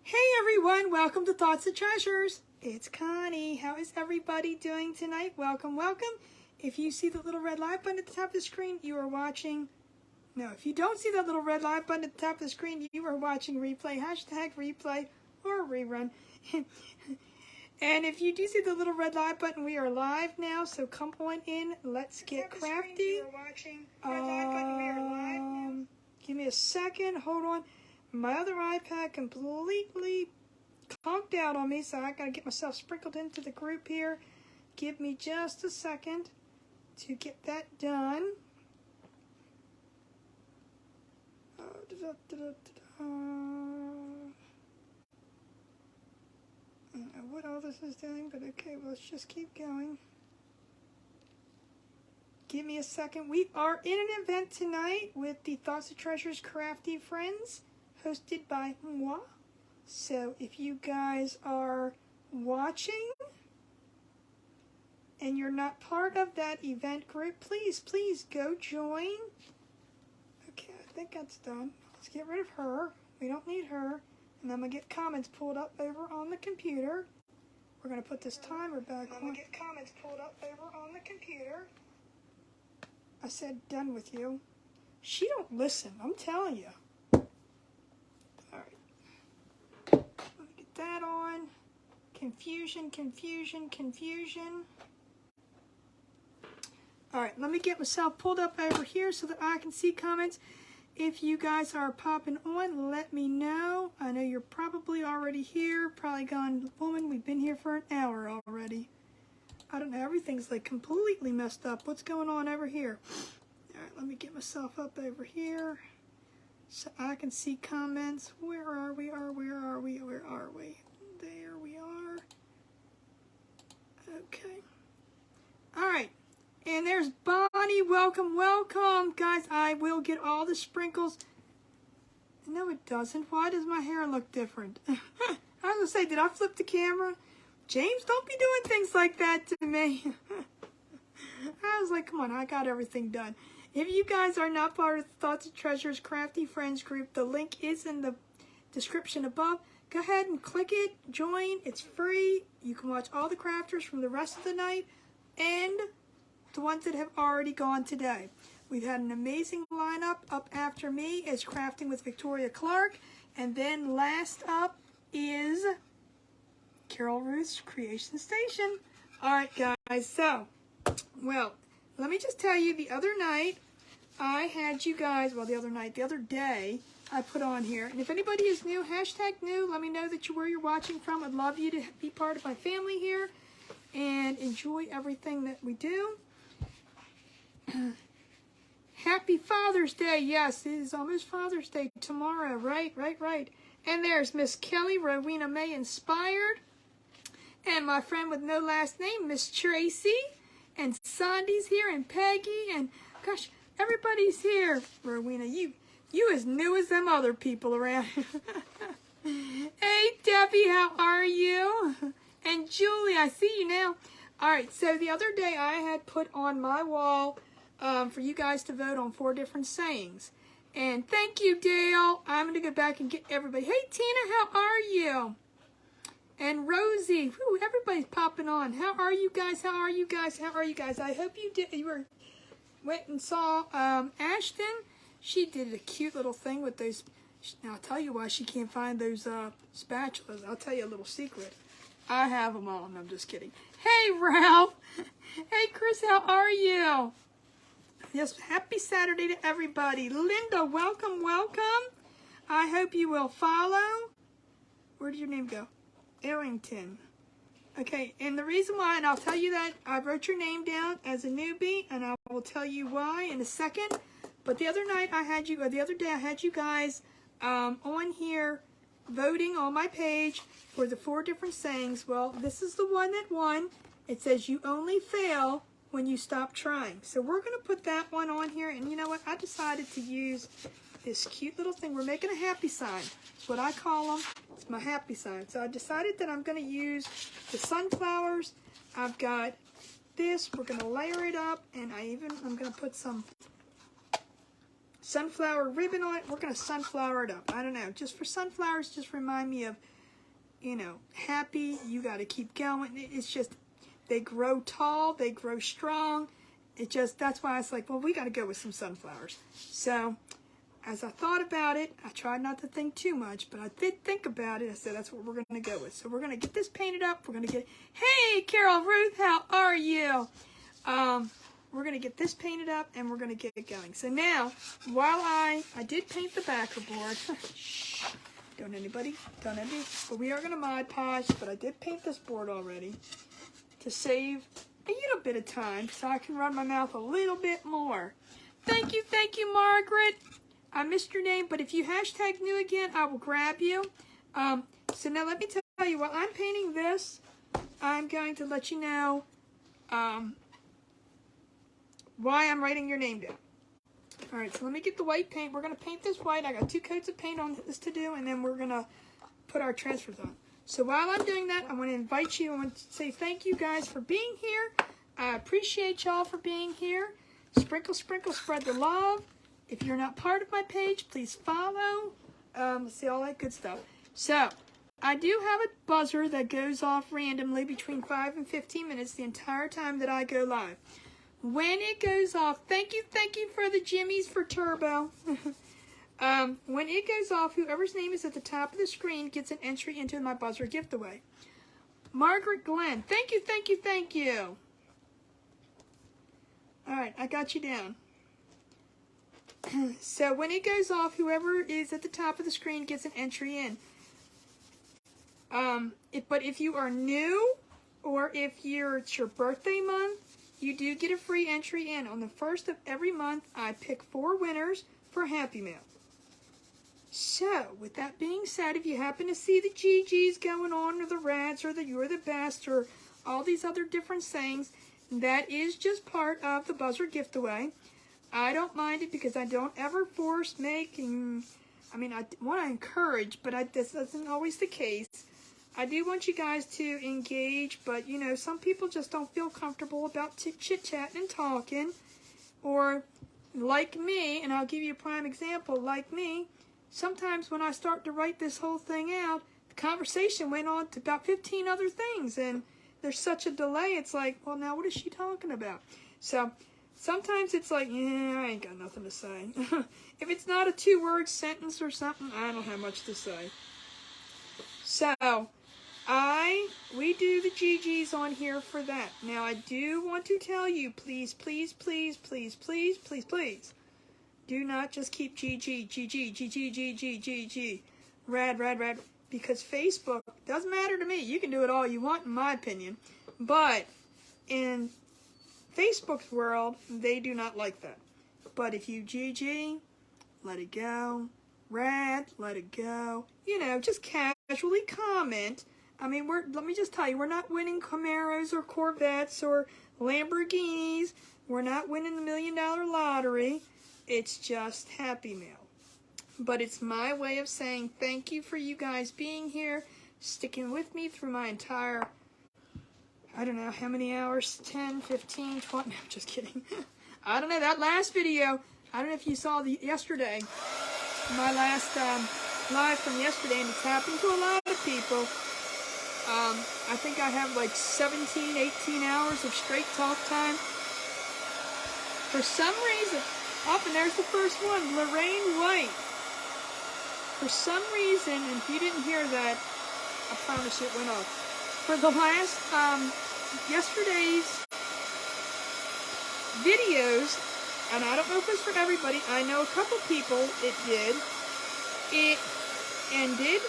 Hey everyone, welcome to Thoughts and Treasures. It's Connie. How is everybody doing tonight? Welcome, welcome. If you see the little red light button at the top of the screen, you are watching. No, if you don't see that little red light button at the top of the screen, you are watching replay, hashtag replay, or rerun. And if you do see the little red light button, we are live now, so come on in. Let's get crafty. Give me a second. Hold on. My other iPad completely conked out on me, so I gotta get myself sprinkled into the group here. Give me just a second to get that done. I don't know what all this is doing, but okay, let's just keep going. Give me a second. We are in an event tonight with the Thoughts and Treasures Crafty Friends, hosted by moi. So if you guys are watching and you're not part of that event group, please go join. Okay, I think that's done. Let's get rid of her. We don't need her. And I'm going to get comments pulled up over on the computer. We're going to put this timer back on. I'm going to get comments pulled up over on the computer. I said done with you. She don't listen, I'm telling you. That on. Confusion. Alright, let me get myself pulled up over here so that I can see comments. If you guys are popping on, let me know. I know you're probably already here. Probably gone, woman, we've been here for an hour already. I don't know, everything's like completely messed up. What's going on over here? Alright, let me get myself up over here so I can see comments. Where are we? Where are we? There we are. Okay. Alright. And there's Bonnie. Welcome. Guys, I will get all the sprinkles. No, it doesn't. Why does my hair look different? I was going to say, did I flip the camera? James, don't be doing things like that to me. I was like, come on, I got everything done. If you guys are not part of the Thoughts and Treasures Crafty Friends group, the link is in the description above. Go ahead and click it, join, it's free. You can watch all the crafters from the rest of the night and the ones that have already gone today. We've had an amazing lineup. Up after me is Crafting with Victoria Clark, and then last up is Carol Ruth's Creation Station. Alright guys, so, well, let me just tell you, the other night, I had you guys, well, the other day, I put on here, and if anybody is new, hashtag new, let me know that where you're watching from. I'd love you to be part of my family here and enjoy everything that we do. Happy Father's Day. Yes, it is almost Father's Day tomorrow. Right. And there's Miss Kelly, Rowena May Inspired, and my friend with no last name, Miss Tracy. And Sandy's here, and Peggy, and gosh, everybody's here. Rowena, you as new as them other people around. Hey, Debbie, how are you? And Julie, I see you now. All right, so the other day I had put on my wall for you guys to vote on 4 different sayings. And thank you, Dale. I'm going to go back and get everybody. Hey, Tina, how are you? And Rosie, whew, everybody's popping on. How are you guys? I hope you went and saw Ashton. She did a cute little thing with those. Now, I'll tell you why she can't find those spatulas. I'll tell you a little secret. I have them all. No, I'm just kidding. Hey, Ralph. Hey, Chris, how are you? Yes, happy Saturday to everybody. Linda, welcome. I hope you will follow. Where did your name go? Arrington. Okay, and the reason why, and I'll tell you that, I wrote your name down as a newbie, and I will tell you why in a second. But the other day I had you guys on here voting on my page for the 4 different sayings. Well, this is the one that won. It says you only fail when you stop trying. So we're going to put that one on here, and you know what? I decided to use this cute little thing. We're making a happy sign. That's what I call them. It's my happy sign. So I decided that I'm going to use the sunflowers. I've got this. We're going to layer it up, and I'm going to put some sunflower ribbon on it. We're going to sunflower it up. I don't know. Just for sunflowers, just remind me of you know, happy. You got to keep going. It's just, they grow tall, they grow strong. It just, that's why it's like, well, we got to go with some sunflowers. So as I thought about it, I tried not to think too much, but I did think about it. I said, that's what we're going to go with. So we're going to get this painted up. We're going to get, hey, Carol Ruth, how are you? We're going to get this painted up and we're going to get it going. So now, while I did paint the backer board, shh, don't anybody, but we are going to Mod Podge, but I did paint this board already to save a little bit of time so I can run my mouth a little bit more. Thank you, Margaret. I missed your name, but if you hashtag new again, I will grab you. So now let me tell you, while I'm painting this, I'm going to let you know why I'm writing your name down. All right, so let me get the white paint. We're going to paint this white. I got 2 coats of paint on this to do, and then we're going to put our transfers on. So while I'm doing that, I want to invite you. I want to say thank you guys for being here. I appreciate y'all for being here. Sprinkle, sprinkle, spread the love. If you're not part of my page, please follow. See all that good stuff. So I do have a buzzer that goes off randomly between 5 and 15 minutes the entire time that I go live. When it goes off, thank you for the Jimmies for Turbo. When it goes off, whoever's name is at the top of the screen gets an entry into my buzzer giveaway. Margaret Glenn, thank you. All right, I got you down. So when it goes off, whoever is at the top of the screen gets an entry in. But if you are new, or if it's your birthday month, you do get a free entry in. On the first of every month, I pick 4 winners for Happy Mail. So, with that being said, if you happen to see the GGs going on, or the Rats, or the You're the Best, or all these other different sayings, that is just part of the buzzer giveaway. I don't mind it because I don't ever force making. I mean, I want to encourage, but this isn't always the case. I do want you guys to engage, but, you know, some people just don't feel comfortable about chit-chatting and talking. Or, like me, and I'll give you a prime example, like me, sometimes when I start to write this whole thing out, the conversation went on to about 15 other things, and there's such a delay, it's like, well, now what is she talking about? So, sometimes it's like, yeah, I ain't got nothing to say. If it's not a 2-word sentence or something, I don't have much to say. So, we do the GGs on here for that. Now, I do want to tell you, please, do not just keep GG, rad, because Facebook, doesn't matter to me. You can do it all you want, in my opinion. But in Facebook's world, they do not like that. But if you GG, let it go. Rad, let it go. You know, just casually comment. I mean, let me just tell you, we're not winning Camaros or Corvettes or Lamborghinis. We're not winning the $1 million lottery. It's just Happy Mail. But it's my way of saying thank you for you guys being here, sticking with me through my entire, I don't know how many hours, 10, 15, 20, I'm just kidding. I don't know, that last video, I don't know if you saw yesterday, my last live from yesterday, and it's happened to a lot of people. I think I have like 17, 18 hours of straight talk time. For some reason, and there's the first one, Lorraine White. For some reason, and if you didn't hear that, I promise you it went off. For the last, yesterday's videos, and I don't know if it's for everybody, I know a couple people it did. It ended,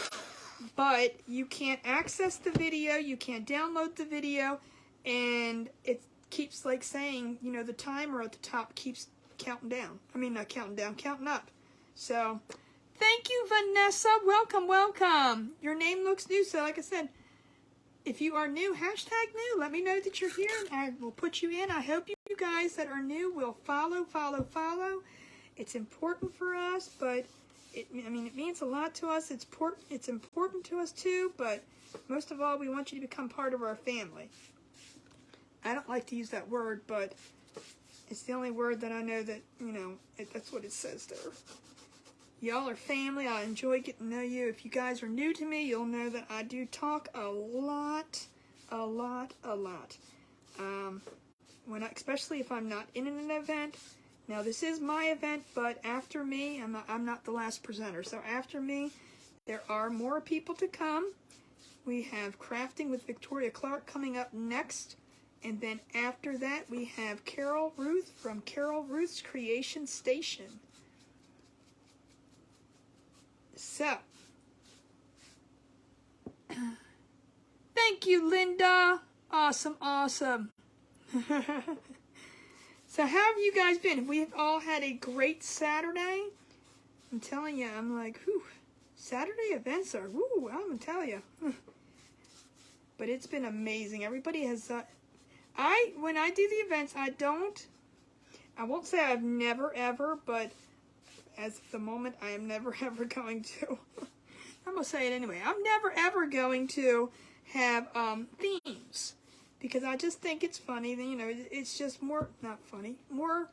but you can't access the video, you can't download the video, and it keeps like saying, you know, the timer at the top keeps counting down. I mean, not counting down, counting up. So, thank you, Vanessa. Welcome. Your name looks new, so like I said, if you are new, hashtag new. Let me know that you're here, and I will put you in. I hope you guys that are new will follow. It's important for us, but it means a lot to us. It's important to us too, but most of all, we want you to become part of our family. I don't like to use that word, but it's the only word that I know that, you know, that's what it says there. Y'all are family. I enjoy getting to know you. If you guys are new to me, you'll know that I do talk a lot. Especially if I'm not in an event. Now, this is my event, but after me, I'm not the last presenter. So after me, there are more people to come. We have Crafting with Victoria Clark coming up next. And then after that, we have Carol Ruth from Carol Ruth's Creation Station. So, thank you, Linda. Awesome. So how have you guys been? We've all had a great Saturday. I'm telling you, I'm like, whew, Saturday events are, woo, I'm going to tell you. But it's been amazing. Everybody has, when I do the events, I won't say I've never ever, but as of the moment, I am never ever going to, I'm going to say it anyway, I'm never ever going to have themes. Because I just think it's funny, you know, it's just more, not funny, more,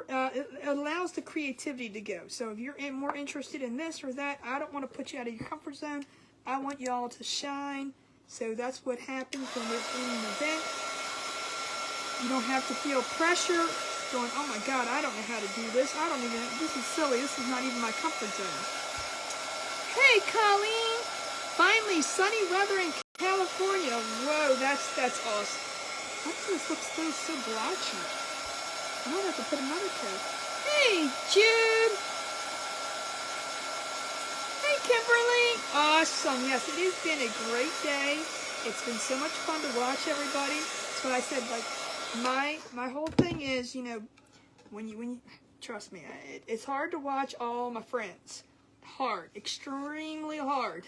it allows the creativity to go. So if you're more interested in this or that, I don't want to put you out of your comfort zone. I want y'all to shine. So that's what happens when we're in an event. You don't have to feel pressure going, oh my God, I don't know how to do this. This is silly. This is not even my comfort zone. Hey, Colleen. Finally, sunny weather in California. Whoa, that's awesome. Why does this look so blotchy? I might have to put another coat. Hey, Jude. Hey, Kimberly. Awesome. Yes, it has been a great day. It's been so much fun to watch everybody. That's what I said. Like my whole thing is, you know, when you trust me, it's hard to watch all my friends. Hard, extremely hard.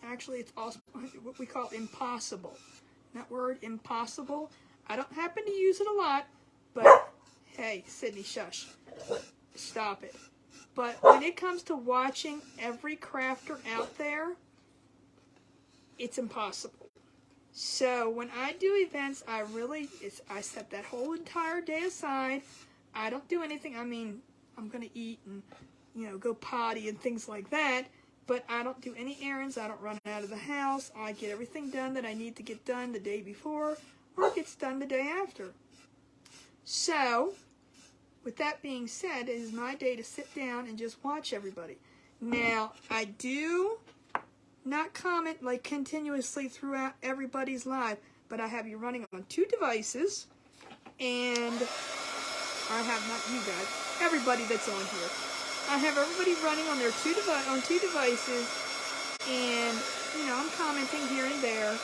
Actually, it's also what we call impossible. That word, impossible, I don't happen to use it a lot, but hey, Sydney, shush. Stop it. But when it comes to watching every crafter out there, it's impossible. So when I do events, I set that whole entire day aside. I don't do anything. I mean, I'm going to eat and, you know, go potty and things like that, but I don't do any errands. I don't run out of the house. I get everything done that I need to get done the day before, or it gets done the day after. So, with that being said, it is my day to sit down and just watch everybody. Now, I do not comment like continuously throughout everybody's live, but I have you running on 2 devices, and I have not you guys, everybody that's on here. I have everybody running on their 2 devices, and, you know, I'm commenting here and there,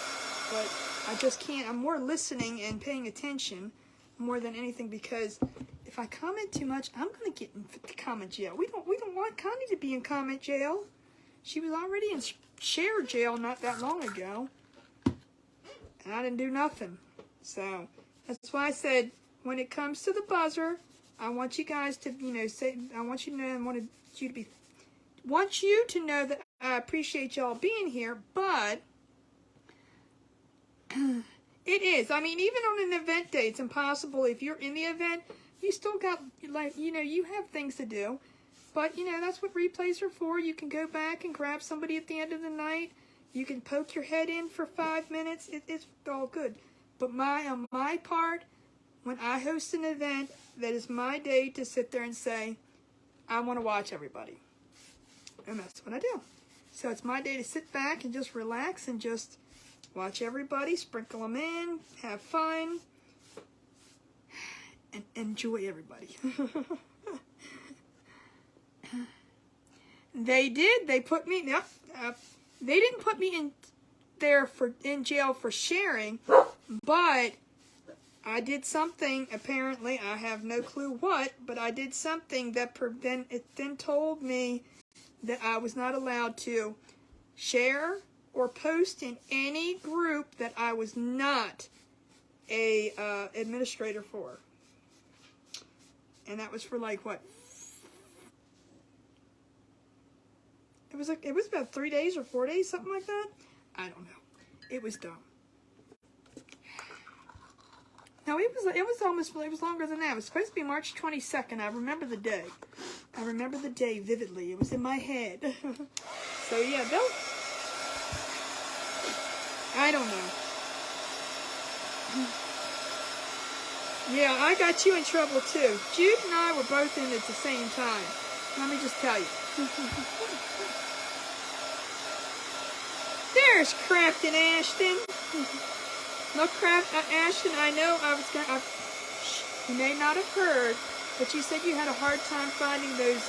but I just can't. I'm more listening and paying attention more than anything, because if I comment too much, I'm going to get in comment jail. We don't want Connie to be in comment jail. She was already in share jail not that long ago, and I didn't do nothing. So that's why I said, when it comes to the buzzer, I want you guys to, you know, say, I want you to know, want you to know that I appreciate y'all being here, but it is. I mean, even on an event day, it's impossible. If you're in the event, you still got, like, you know, you have things to do, but, you know, that's what replays are for. You can go back and grab somebody at the end of the night. You can poke your head in for 5 minutes. It's all good. But on my part, when I host an event, that is my day to sit there and say, I want to watch everybody. And that's what I do. So it's my day to sit back and just relax and just watch everybody, sprinkle them in, have fun, and enjoy everybody. They did. They put me, they didn't put me in jail for sharing, but I did something, apparently, I have no clue what, but I did something that then told me that I was not allowed to share or post in any group that I was not a administrator for. And that was for like, what? It was about 3 days or 4 days, something like that. I don't know. It was dumb. No, it was longer than that. It was supposed to be March 22nd. I remember the day. I remember the day vividly. It was in my head. So yeah, I don't know. Yeah, I got you in trouble too. Jude and I were both in at the same time. Let me just tell you. There's Crafton Ashton. Look, Ashton, I know you may not have heard, but you said you had a hard time finding those,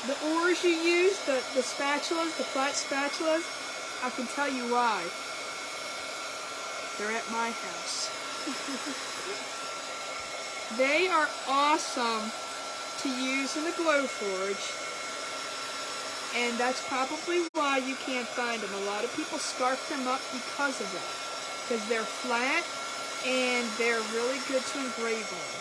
the oars you use, the spatulas, the flat spatulas. I can tell you why. They're at my house. They are awesome to use in the Glowforge. And that's probably why you can't find them. A lot of people scarf them up because of that. Because they're flat and they're really good to engrave on.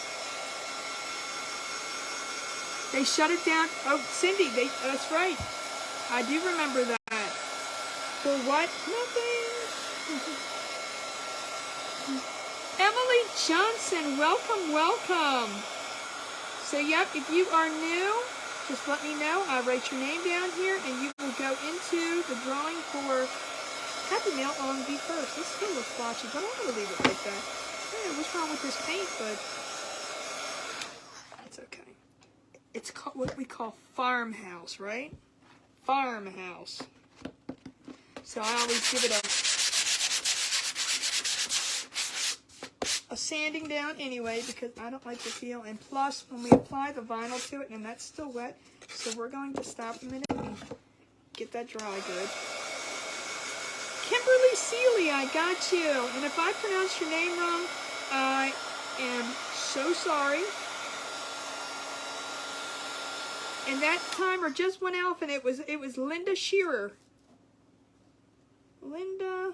They shut it down. Oh, Cindy, that's right. I do remember that. For what? Nothing. Emily Johnson, welcome, welcome. So, yep, if you are new, just let me know. I'll write your name down here, and you will go into the drawing for Happy Mail on the 1st. This still looks blotchy, but I'm going to leave it like that. I don't know what's wrong with this paint, but it's okay. It's called what we call farmhouse, right? Farmhouse. So I always give it a sanding down anyway, because I don't like the feel. And plus, when we apply the vinyl to it, and that's still wet, so we're going to stop a minute and get that dry good. Kimberly Seeley, I got you. And if I pronounce your name wrong, I am so sorry. And that timer just went off, and it was Linda Shearer. Linda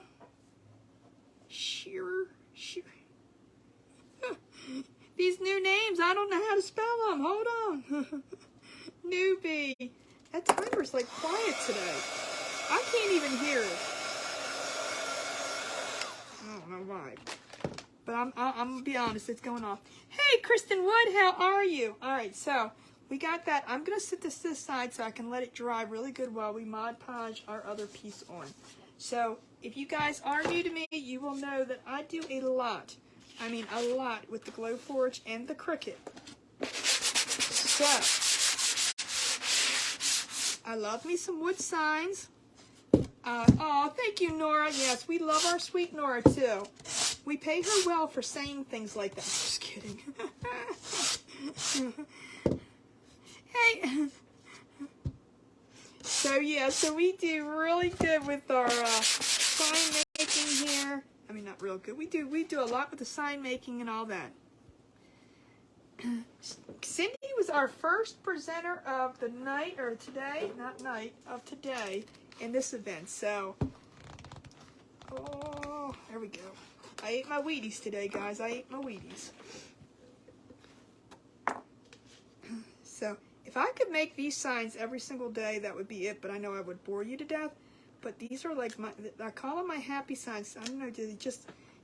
Shearer. These new names, I don't know how to spell them. Hold on. Newbie. That timer's like quiet today. I can't even hear it. I don't know why. But I'm going to be honest, it's going off. Hey, Kristen Wood, how are you? All right, so we got that. I'm going to sit this side so I can let it dry really good while we Mod Podge our other piece on. So if you guys are new to me, you will know that I do a lot. I mean, a lot with the Glowforge and the Cricut. So, I love me some wood signs. Oh, thank you, Nora. Yes, we love our sweet Nora, too. We pay her well for saying things like that. Just kidding. Hey. So, yeah, so we do really good with our sign making here. I mean, not real good. We do a lot with the sign making and all that. Cindy was our first presenter of the night, or today, not night, of today in this event. So, oh, there we go. I ate my Wheaties today, guys. I ate my Wheaties. So, if I could make these signs every single day, that would be it. But I know I would bore you to death. But these are like I call them my happy signs. I don't know,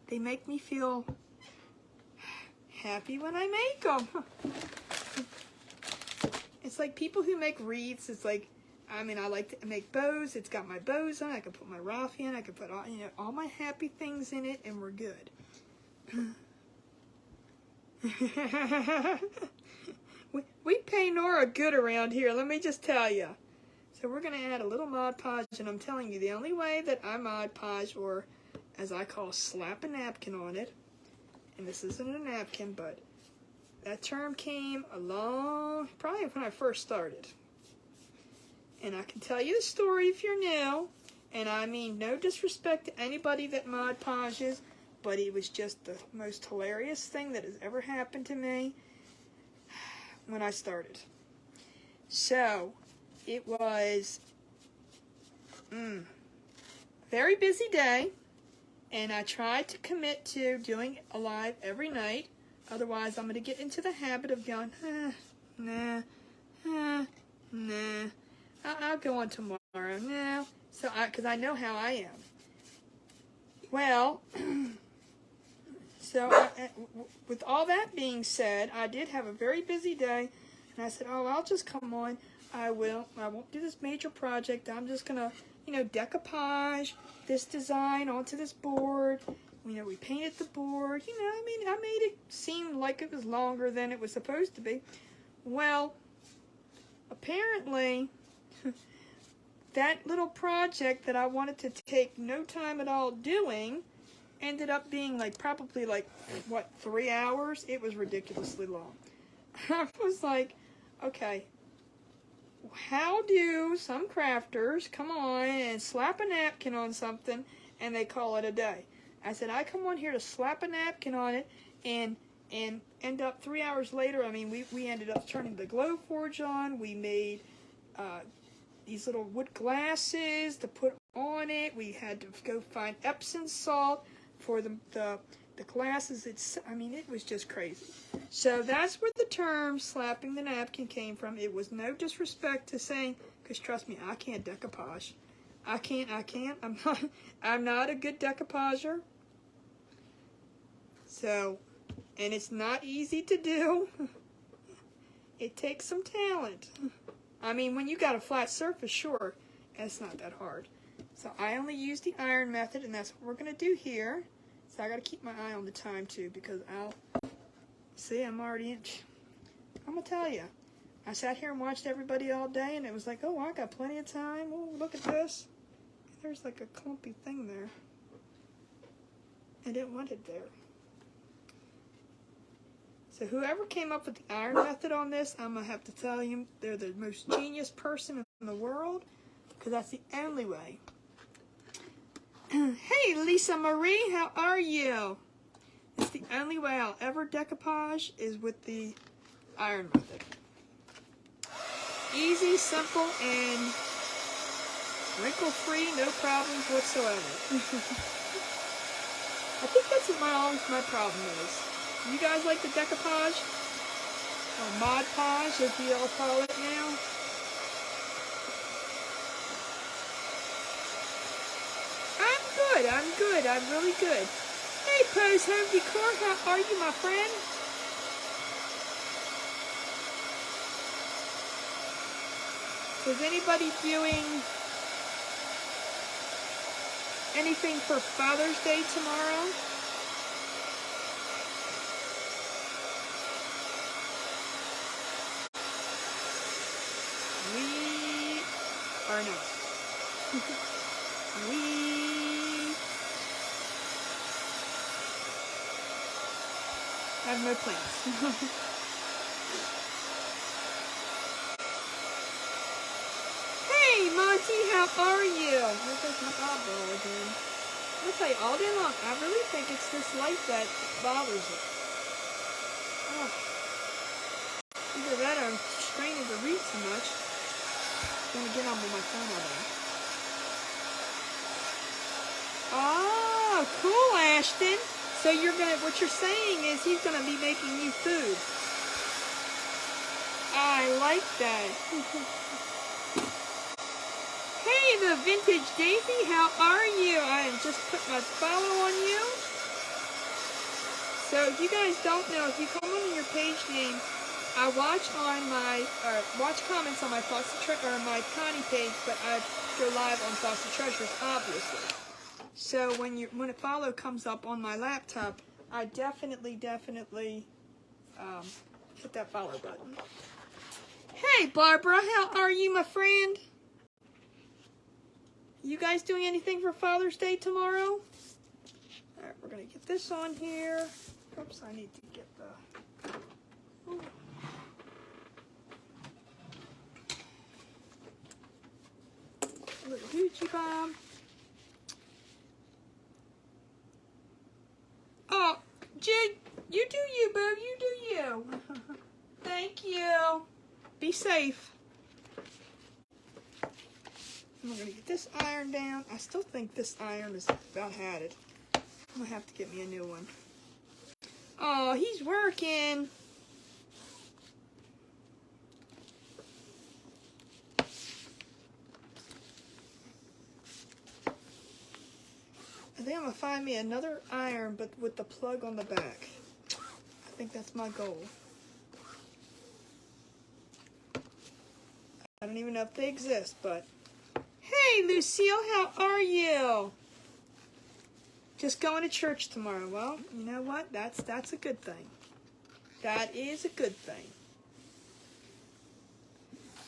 they make me feel happy when I make them. It's like people who make wreaths. It's like, I mean, I like to make bows. It's got my bows on. I can put my raffia in. I can put all my happy things in it, and we're good. we pay Nora good around here. Let me just tell you. So we're going to add a little Mod Podge, and I'm telling you, the only way that I Mod Podge, or as I call, slap a napkin on it, and this isn't a napkin, but that term came along, probably when I first started. And I can tell you the story if you're new, and I mean no disrespect to anybody that Mod Podges, but it was just the most hilarious thing that has ever happened to me when I started. So, it was very busy day, and I tried to commit to doing a live every night. Otherwise, I'm going to get into the habit of going, nah, I'll go on tomorrow. No, so because I know how I am. Well, so with all that being said, I did have a very busy day, and I said, oh, I'll just come on. I won't do this major project. I'm just going to, decoupage this design onto this board. We painted the board. I made it seem like it was longer than it was supposed to be. Well, apparently, that little project that I wanted to take no time at all doing ended up being probably 3 hours? It was ridiculously long. I was like, okay, how do some crafters come on and slap a napkin on something and they call it a day? I said, I come on here to slap a napkin on it and end up 3 hours later. We ended up turning the Glowforge on. We made these little wood glasses to put on it. We had to go find Epsom salt for the glasses. It was just crazy. So that's where the term slapping the napkin came from. It was no disrespect to saying, because trust me, I can't decoupage. I can't. I'm not a good decoupager. So, and it's not easy to do. It takes some talent. When you got a flat surface, sure, it's not that hard. So I only use the iron method, and that's what we're going to do here. So I got to keep my eye on the time, too, because I'm already in. I'm going to tell you, I sat here and watched everybody all day, and it was like, oh, I got plenty of time. Oh, look at this. There's a clumpy thing there. I didn't want it there. So whoever came up with the iron method on this, I'm going to have to tell you, they're the most genius person in the world, because that's the only way. Hey, Lisa Marie, how are you? It's the only way I'll ever decoupage is with the iron method. Easy, simple, and wrinkle-free, no problems whatsoever. I think that's what my problem is. You guys like the decoupage? Or Mod Podge, as we all call it now? I'm good. I'm really good. Hey, Pose Home Decor, how are you, my friend? Is anybody doing anything for Father's Day tomorrow? We are not. We have no plans. Hey, Monty, how are you? There goes my eyeball again. I'll tell you, all day long, I really think it's this light that bothers it. Oh. Either that or I'm straining to read too much. I'm going to get on with my phone all day. Oh, cool, Ashton. So what you're saying is he's gonna be making you food. I like that. Hey, the Vintage Daisy, how are you? I just put my follow on you. So if you guys don't know, if you come on your page name, I watch comments on my my Connie page, but I go live on Foster Treasures, obviously. So when a follow comes up on my laptop, I definitely hit that follow button. Hey, Barbara, how are you, my friend? You guys doing anything for Father's Day tomorrow? All right, we're gonna get this on here. Oops, I need to get the. Ooh. A little Hoochie Bomb. Oh, Jude, you do you, boo. You do you. Thank you. Be safe. I'm going to get this iron down. I still think this iron is about had it. I'm going to have to get me a new one. Oh, he's working. think I'm going to find me another iron, but with the plug on the back. I think that's my goal. I don't even know if they exist, but... Hey, Lucille, how are you? Just going to church tomorrow. Well, you know what? That's a good thing. That is a good thing.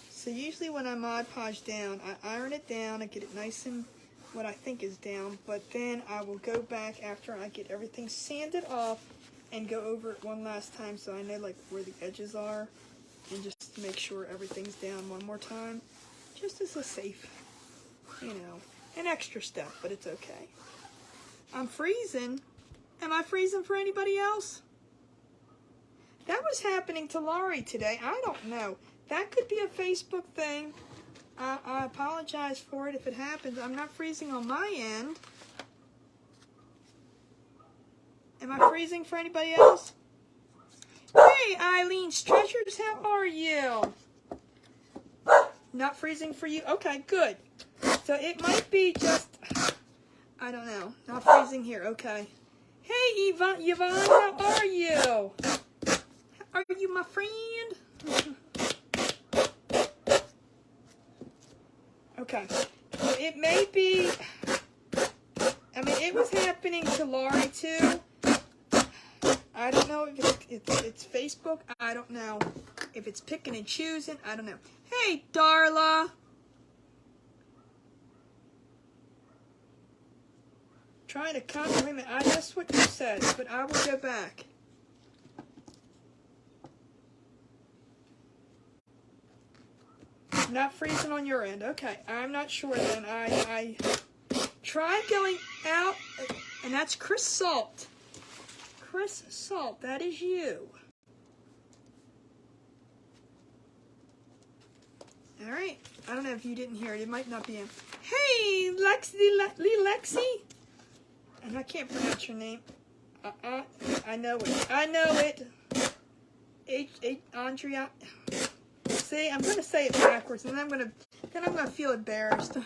So usually when I Mod Podge down, I iron it down, I get it nice and what I think is down, but then I will go back after I get everything sanded off and go over it one last time so I know like where the edges are and just make sure everything's down one more time. Just as a safe, you know, an extra step, but it's okay. I'm freezing. Am I freezing for anybody else? That was happening to Laurie today. I don't know. That could be a Facebook thing. I apologize for it if it happens. I'm not freezing on my end. Am I freezing for anybody else? Hey, Eileen's Treasures, how are you? Not freezing for you? Okay, good. So it might be just, I don't know, not freezing here. Okay. Hey, Yvonne, how are you? Are you my friend? Okay. So it may be, I mean, it was happening to Laurie too. I don't know if it's Facebook. I don't know if it's picking and choosing. I don't know. Hey, Darla. Trying to comment. Wait a minute. I missed what you said, but I will go back. Not freezing on your end. Okay. I'm not sure then. I tried going out, and that's Chris Salt. Chris Salt, that is you. All right. I don't know if you didn't hear it. It might not be in. Hey, Lexi. And I can't pronounce your name. I know it. I know it. Andrea. See, I'm gonna say it backwards, and then I'm gonna feel embarrassed.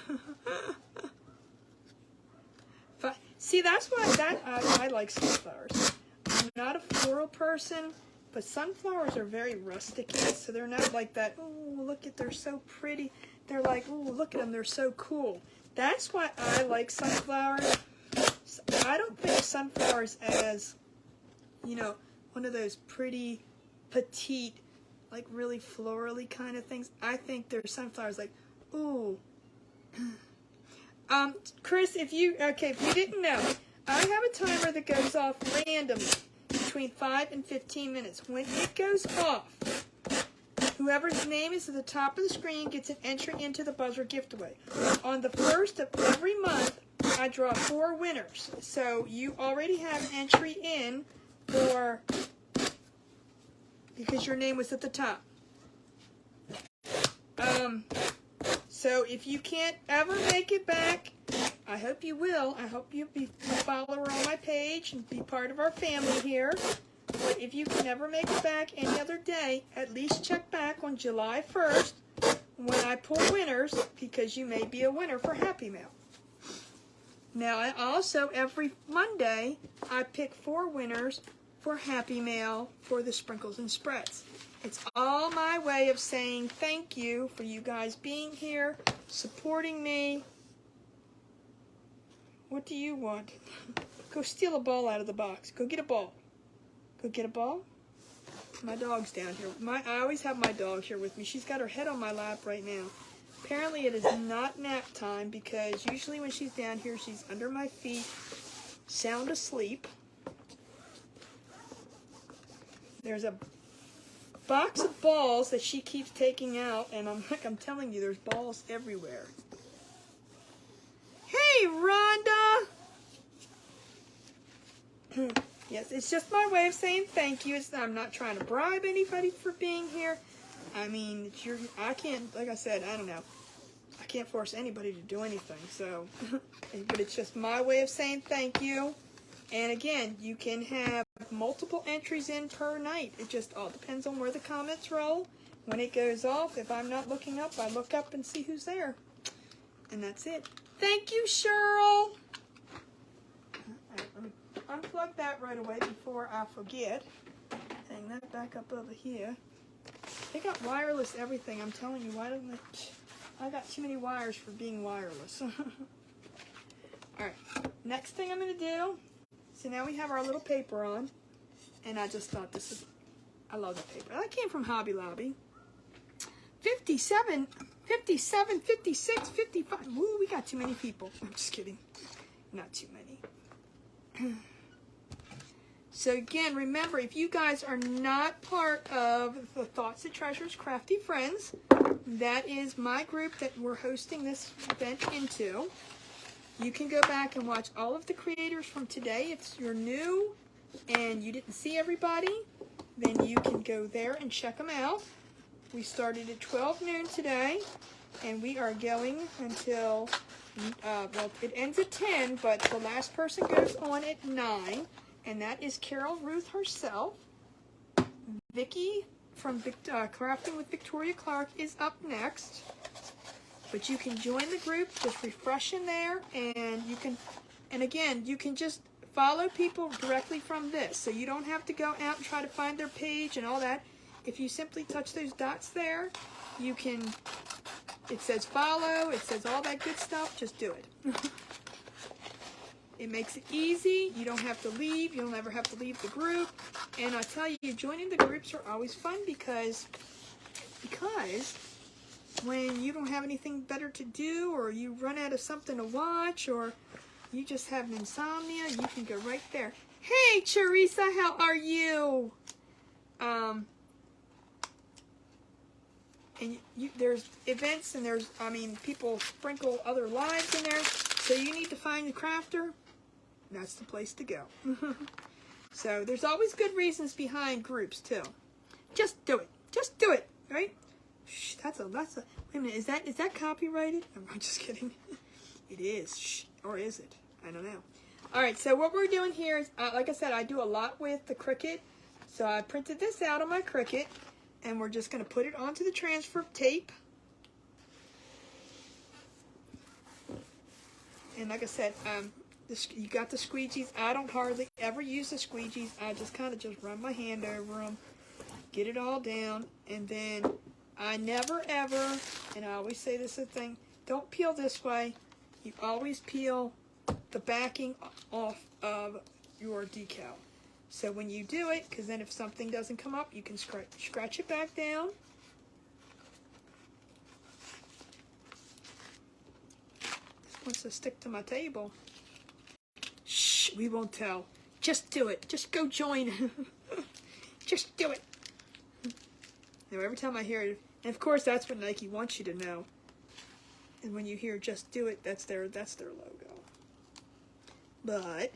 See, that's why I like sunflowers. I'm not a floral person, but sunflowers are very rustic, so they're not like that. Oh, look at, they're so pretty. They're like, oh, look at them, they're so cool. That's why I like sunflowers. I don't think sunflowers as, you know, one of those pretty, petite, like really florally kind of things. I think they're sunflowers like, ooh. Chris, if you didn't know, I have a timer that goes off randomly between 5 and 15 minutes. When it goes off, whoever's name is at the top of the screen gets an entry into the buzzer giveaway. On the first of every month, I draw 4 winners. So you already have an entry in for, because your name was at the top. So if you can't ever make it back, I hope you will. I hope you'll be a follower on my page and be part of our family here. But if you can never make it back any other day, at least check back on July 1st when I pull winners, because you may be a winner for Happy Mail. Now, I also, every Monday, I pick 4 winners for Happy Mail for the Sprinkles and Spreads. It's all my way of saying thank you for you guys being here, supporting me. What do you want? Go steal a ball out of the box. Go get a ball. Go get a ball. My dog's down here. I always have my dog here with me. She's got her head on my lap right now. Apparently it is not nap time, because usually when she's down here, she's under my feet, sound asleep. There's a box of balls that she keeps taking out, and I'm telling you, there's balls everywhere. Hey, Rhonda! Yes, it's just my way of saying thank you. I'm not trying to bribe anybody for being here. I mean, I can't, like I said, I don't know. I can't force anybody to do anything, so. But it's just my way of saying thank you. And again, you can have multiple entries in per night. It just all depends on where the comments roll. When it goes off, if I'm not looking up, I look up and see who's there. And that's it. Thank you, Cheryl. unplug that right away before I forget. Hang that back up over here. They got wireless everything. I'm telling you, why don't I got too many wires for being wireless. Alright, next thing I'm going to do, so now we have our little paper on, and I just thought this is, I love the paper. That came from Hobby Lobby. 57, 56, 55. Woo, we got too many people. I'm just kidding. Not too many. So again, remember, if you guys are not part of the Thoughts and Treasures Crafty Friends, that is my group that we're hosting this event into. You can go back and watch all of the creators from today. If you're new and you didn't see everybody, then you can go there and check them out. We started at 12 noon today, and we are going until, well, it ends at 10, but the last person goes on at 9. And that is Carol Ruth herself. Vicki from Crafting with Victoria Clark is up next. But you can join the group, just refresh in there, and you can, and again, you can just follow people directly from this. So you don't have to go out and try to find their page and all that. If you simply touch those dots there, you can, it says follow, it says all that good stuff, just do it. It makes it easy. You don't have to leave. You'll never have to leave the group. And I tell you, joining the groups are always fun because when you don't have anything better to do, or you run out of something to watch, or you just have an insomnia, you can go right there. Hey, Teresa, how are you? And there's events, and there's, I mean, people sprinkle other lives in there. So you need to find the crafter. That's the place to go. So there's always good reasons behind groups too. Just do it. Just do it, right? Shh, that's a wait a minute, is that copyrighted? I'm just kidding. It is. Shh, or is it? I don't know. All right, so what we're doing here is, like I said, I do a lot with the Cricut. So I printed this out on my Cricut, and we're just going to put it onto the transfer tape. And like I said, you got the squeegees. I don't hardly ever use the squeegees. I just kind of just run my hand over them, get it all down, and then I never ever, and I always say this thing, don't peel this way. You always peel the backing off of your decal. So when you do it, because then if something doesn't come up, you can scratch it back down. This wants to stick to my table. Shh, we won't tell. Just do it. Just go join. Just do it. You know, every time I hear it, and of course that's what Nike wants you to know. And when you hear "just do it," that's their logo. But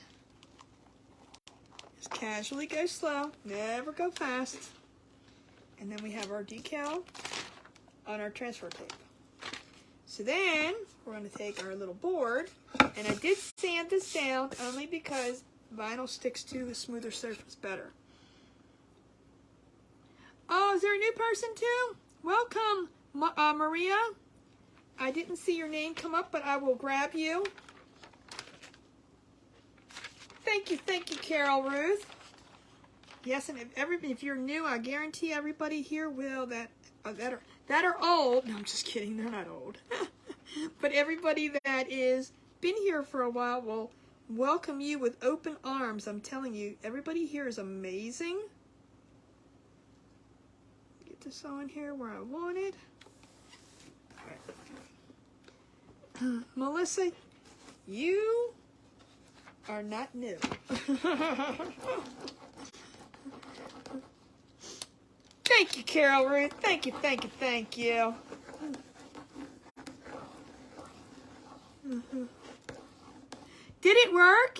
just casually go slow, never go fast. And then we have our decal on our transfer tape. So then we're going to take our little board, and I did sand this down only because vinyl sticks to a smoother surface better. Oh, is there a new person too? Welcome, Maria. I didn't see your name come up, but I will grab you. Thank you, Carol Ruth. Yes, and if you're new, I guarantee everybody here will that are old. No, I'm just kidding. They're not old. But everybody that is been here for a while will welcome you with open arms. I'm telling you, everybody here is amazing. Get this on here where I want it. All right. Melissa, you are not new. Thank you, Carol Ruth. Thank you. Did it work?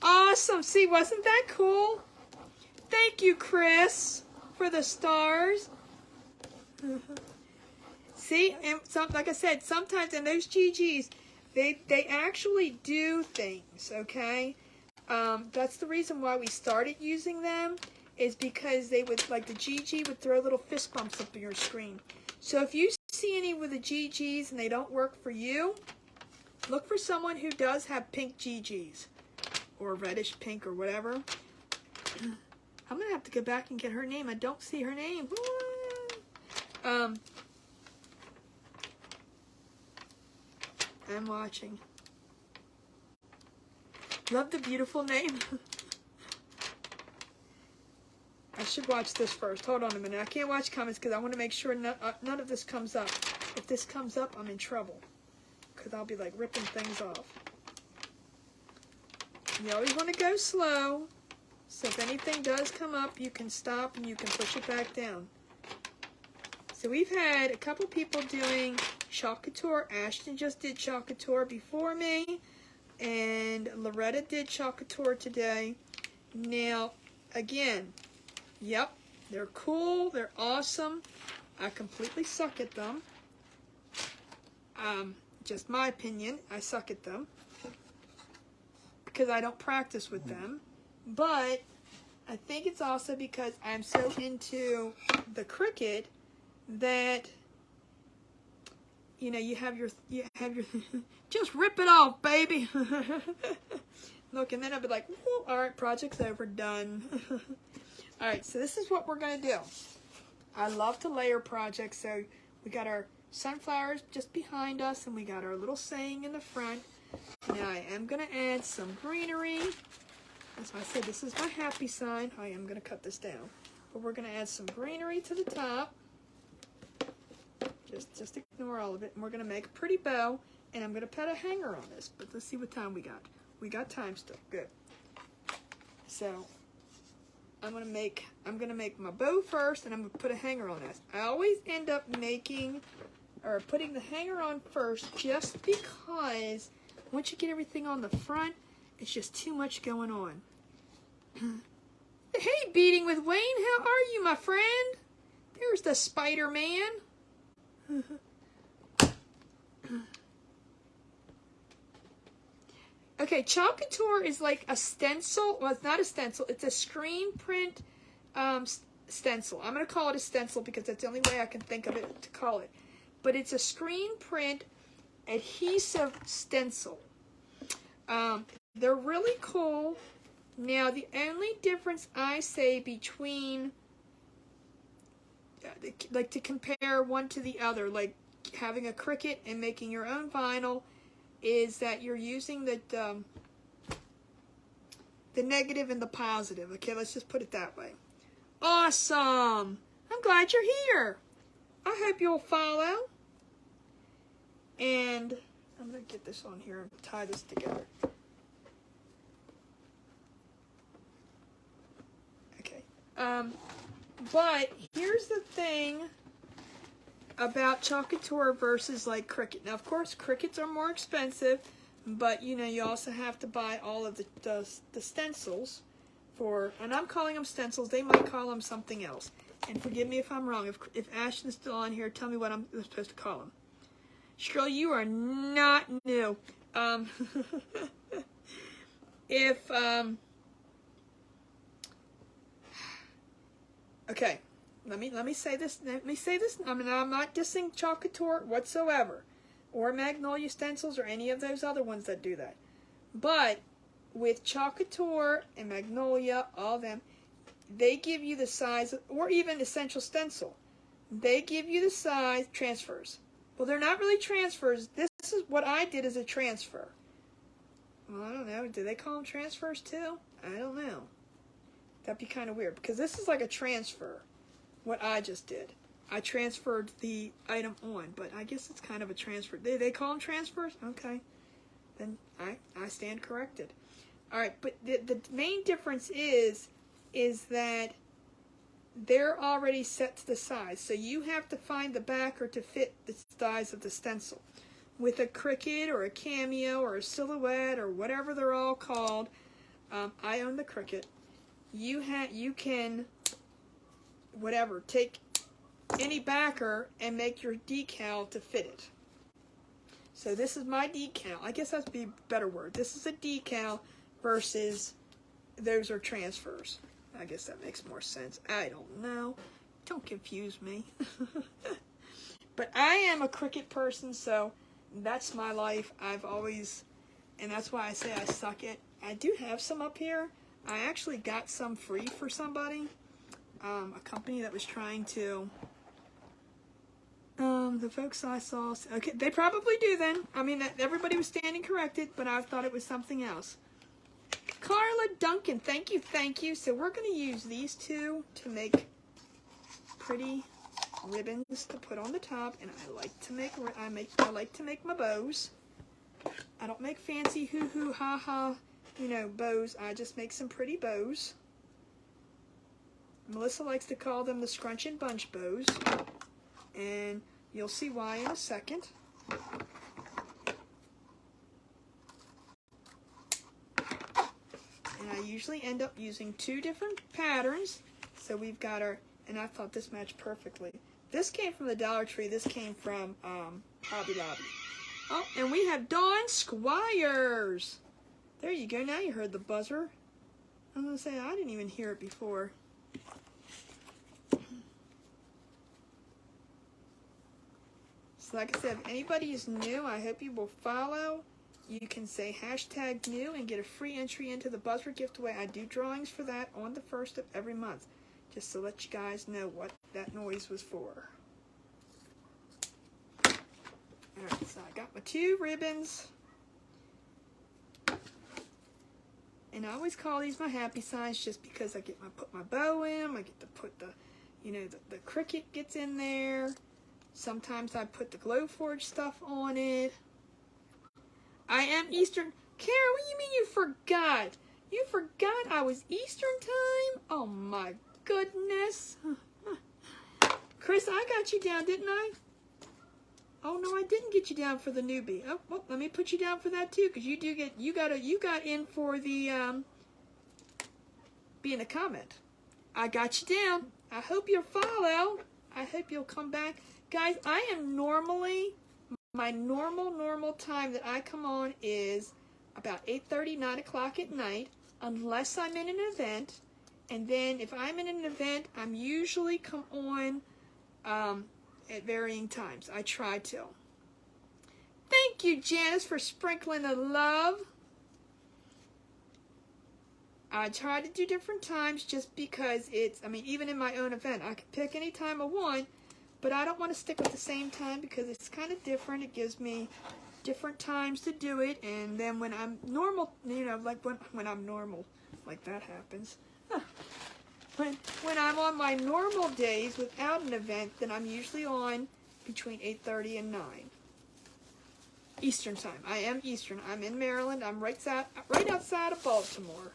Awesome. See, wasn't that cool? Thank you, Chris, for the stars. See, and like I said, sometimes in those GGs, they actually do things, okay? That's the reason why we started using them, is because they would, like the GG would throw little fist bumps up on your screen. So if you see any with the GGs and they don't work for you, look for someone who does have pink GGs or reddish pink or whatever. I'm going to have to go back and get her name. I don't see her name. I'm watching. Love the beautiful name. I should watch this first. Hold on a minute. I can't watch comments because I want to make sure none of this comes up. If this comes up, I'm in trouble. Because I'll be like ripping things off. You always want to go slow. So if anything does come up, you can stop and you can push it back down. So we've had a couple people doing Chalk Couture. Ashton just did Chalk Couture before me. And Loretta did Chalk Couture today. Now, again, yep, they're cool. They're awesome. I completely suck at them. Just my opinion. I suck at them. Because I don't practice with them. But I think it's also because I'm so into the Cricut that, you know, you have your just rip it off, baby. Look, and then I'll be like, all right, project's over, done. All right, so this is what we're going to do. I love to layer projects, so we got our sunflowers just behind us, and we got our little saying in the front. Now I am going to add some greenery. As I said, this is my happy sign. I am going to cut this down. But we're going to add some greenery to the top. Just ignore all of it. And we're going to make a pretty bow. And I'm going to put a hanger on this. But let's see what time we got. We got time still. Good. So I'm going to make my bow first, and I'm going to put a hanger on this. I always end up putting the hanger on first just because once you get everything on the front, it's just too much going on. Hey, Beating with Wayne, how are you, my friend? There's the Spider-Man. Okay, Chalk Couture is like a stencil. Well, it's not a stencil. It's a screen print stencil. I'm going to call it a stencil because that's the only way I can think of it to call it. But it's a screen print adhesive stencil. They're really cool. Now, the only difference I say between, like to compare one to the other, like having a Cricut and making your own vinyl, is that you're using the negative and the positive. Okay, let's just put it that way. Awesome! I'm glad you're here. I hope you'll follow. And I'm going to get this on here and tie this together. But here's the thing about Chalk Couture versus like Cricut. Now, of course, Cricuts are more expensive, but you know, you also have to buy all of the stencils for, and I'm calling them stencils. They might call them something else. And forgive me if I'm wrong. If Ashton's still on here, tell me what I'm supposed to call them. Shirley, you are not new. Okay, let me say this. I mean, I'm not dissing Chalk Couture whatsoever, or Magnolia Stencils, or any of those other ones that do that. But with Chalk Couture and Magnolia, all of them, they give you the size, or even Essential Stencil, they give you the size transfers. Well, they're not really transfers. This is what I did as a transfer. Well, I don't know. Do they call them transfers too? I don't know. That'd be kind of weird, because this is like a transfer, what I just did. I transferred the item on, but I guess it's kind of a transfer. They call them transfers? Okay. Then I stand corrected. All right, but the main difference is that they're already set to the size. So you have to find the backer to fit the size of the stencil. With a Cricut or a Cameo or a Silhouette or whatever they're all called, I own the Cricut. You can, whatever, take any backer and make your decal to fit it. So this is my decal. I guess that'd be a better word. This is a decal versus those are transfers. I guess that makes more sense. I don't know. Don't confuse me. But I am a Cricut person, so that's my life. I've always, and that's why I say I suck at I do have some up here. I actually got some free for somebody. A company that was trying to, the folks I saw, okay, they probably do then. I mean, everybody was standing corrected, but I thought it was something else. Carla Duncan, thank you, thank you. So we're going to use these two to make pretty ribbons to put on the top, and I like to make my bows. I don't make fancy hoo-hoo, ha-ha, you know, bows. I just make some pretty bows. Melissa likes to call them the scrunch and bunch bows, and you'll see why in a second. And I usually end up using two different patterns. So we've got our, and I thought this matched perfectly. This came from the Dollar Tree. This came from Hobby Lobby. Oh, and we have Dawn Squires. There you go. Now you heard the buzzer. I'm going to say I didn't even hear it before. So like I said, if anybody is new, I hope you will follow. You can say hashtag new and get a free entry into the buzzer giveaway. I do drawings for that on the 1st of every month, just to let you guys know what that noise was for. Alright, so I got my two ribbons. And I always call these my happy signs just because I get put my bow in, I get to put the, you know, the cricket gets in there. Sometimes I put the Glowforge stuff on it. I am Eastern. Kara, what do you mean you forgot? You forgot I was Eastern time? Oh my goodness. Chris, I got you down, didn't I? Oh no, I didn't get you down for the newbie. Oh, well, let me put you down for that too, because you got in for the being a comment. I got you down. I hope you'll follow. I hope you'll come back. Guys, I am normally, my normal time that I come on is about 8:30, 9 o'clock at night, unless I'm in an event. And then if I'm in an event, I'm usually come on at varying times. I try to. Thank you, Janice, for sprinkling the love. I try to do different times just because it's, I mean, even in my own event, I can pick any time I want, but I don't want to stick with the same time because it's kind of different. It gives me different times to do it, and then when I'm normal, you know, like when I'm normal, like that happens. When I'm on my normal days without an event, then I'm usually on between 8:30 and 9 Eastern time. I am Eastern. I'm in Maryland. I'm right outside of Baltimore.